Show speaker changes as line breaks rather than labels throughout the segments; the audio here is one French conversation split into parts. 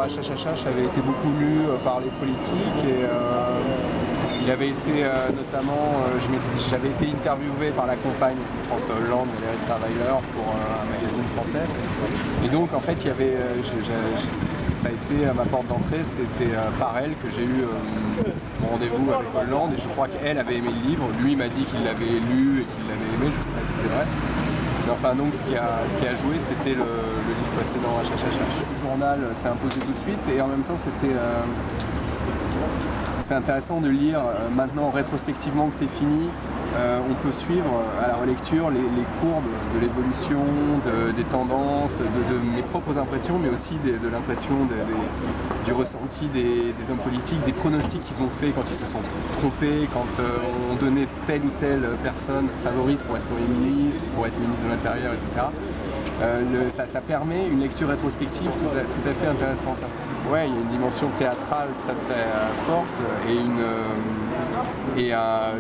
HHH avait été beaucoup lu par les politiques et il avait été notamment, j'avais été interviewé par la compagne de François Hollande, Valérie Trierweiler, pour un magazine français. Et donc en fait, il y avait, ça a été ma porte d'entrée, c'était par elle que j'ai eu mon rendez-vous avec Hollande et je crois qu'elle avait aimé le livre. Lui m'a dit qu'il l'avait lu et qu'il l'avait aimé, je ne sais pas si c'est vrai. Mais enfin donc ce qui a joué, c'était le livre précédent, HHH. Le journal s'est imposé tout de suite et en même temps c'est intéressant de lire maintenant rétrospectivement que c'est fini. On peut suivre à la relecture les courbes de l'évolution, des tendances, de mes propres impressions, mais aussi de l'impression du ressenti des hommes politiques, des pronostics qu'ils ont fait quand ils se sont trompés, quand on donnait telle ou telle personne favorite pour être Premier ministre, pour être ministre de l'Intérieur, etc. Ça permet une lecture rétrospective tout à fait intéressante. Ouais, il y a une dimension théâtrale très forte et un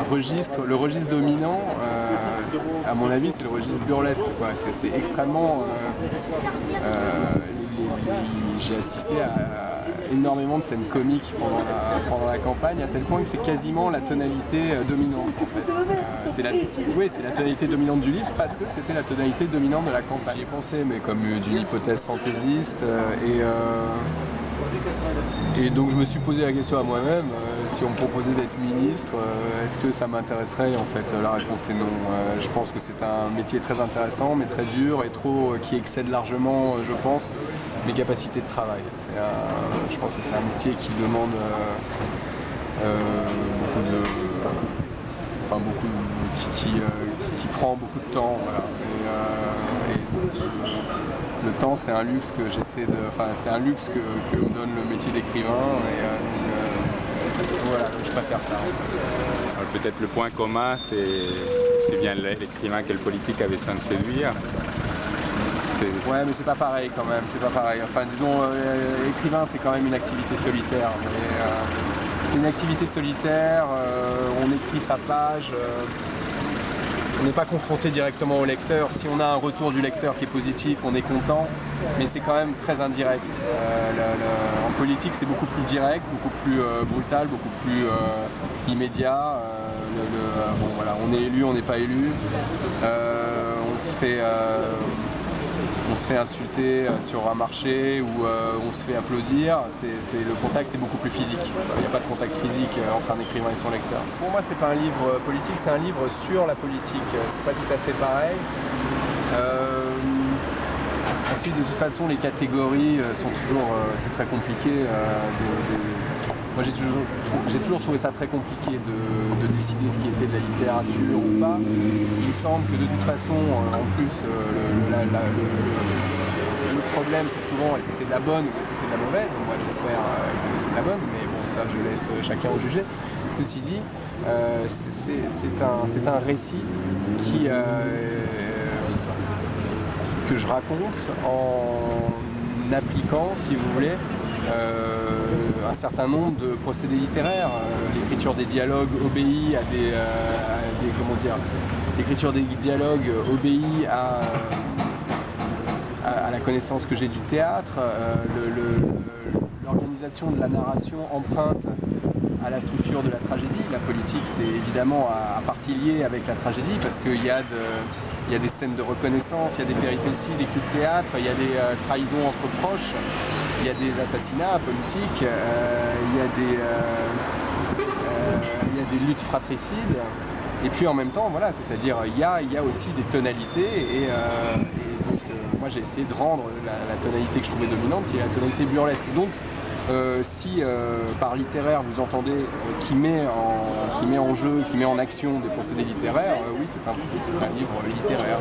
registre, le registre dominant, à mon avis, c'est le registre burlesque, quoi. C'est extrêmement... j'ai assisté à énormément de scènes comiques pendant la campagne, à tel point que c'est quasiment la tonalité dominante, en fait. C'est la tonalité dominante du livre parce que c'était la tonalité dominante de la campagne. J'y ai pensé, mais comme d'une hypothèse fantaisiste, et donc je me suis posé la question à moi-même, si on me proposait d'être ministre, est-ce que ça m'intéresserait? En fait, la réponse est non. Je pense que c'est un métier très intéressant, mais très dur et qui excède largement, je pense, mes capacités de travail. Je pense que c'est un métier qui demande qui prend beaucoup de temps. Voilà. Le temps, c'est un luxe que c'est un luxe que me donne le métier d'écrivain voilà, je préfère ça.
Peut-être le point commun, c'est bien l'écrivain que le politique avait soin de séduire.
Ouais, mais c'est pas pareil quand même, c'est pas pareil. Enfin, disons, écrivain, c'est quand même une activité solitaire. C'est une activité solitaire, on écrit sa page. On n'est pas confronté directement au lecteur. Si on a un retour du lecteur qui est positif, on est content, mais c'est quand même très indirect. En politique, c'est beaucoup plus direct, beaucoup plus brutal, beaucoup plus immédiat. Bon, voilà, on est élu, on n'est pas élu. On se fait insulter sur un marché ou on se fait applaudir. Le contact est beaucoup plus physique. Il n'y a pas de contact physique entre un écrivain et son lecteur. Pour moi, c'est pas un livre politique, c'est un livre sur la politique. C'est pas tout à fait pareil. Ensuite, de toute façon, les catégories sont toujours... c'est très compliqué. Moi, j'ai toujours trouvé ça très compliqué de décider ce qui était de la littérature ou pas. Il me semble que de toute façon, en plus, le problème, c'est souvent est-ce que c'est de la bonne ou est-ce que c'est de la mauvaise. Moi, j'espère que c'est de la bonne, mais bon, ça, je laisse chacun en juger. Ceci dit, c'est un récit que je raconte en appliquant, si vous voulez, un certain nombre de procédés littéraires. L'écriture des dialogues obéit à l'écriture des dialogues obéit à la connaissance que j'ai du théâtre. L'organisation de la narration emprunte à la structure de la tragédie. La politique, c'est évidemment à partie liée avec la tragédie parce qu'il y a des scènes de reconnaissance, il y a des péripéties, des coups de théâtre, il y a des trahisons entre proches, il y a des assassinats politiques, il y a des luttes fratricides. Et puis en même temps, voilà, c'est-à-dire il y a aussi des tonalités et donc moi j'ai essayé de rendre la tonalité que je trouvais dominante, qui est la tonalité burlesque. Donc si par littéraire vous entendez qui met en jeu, qui met en action des procédés littéraires, oui, c'est un livre littéraire.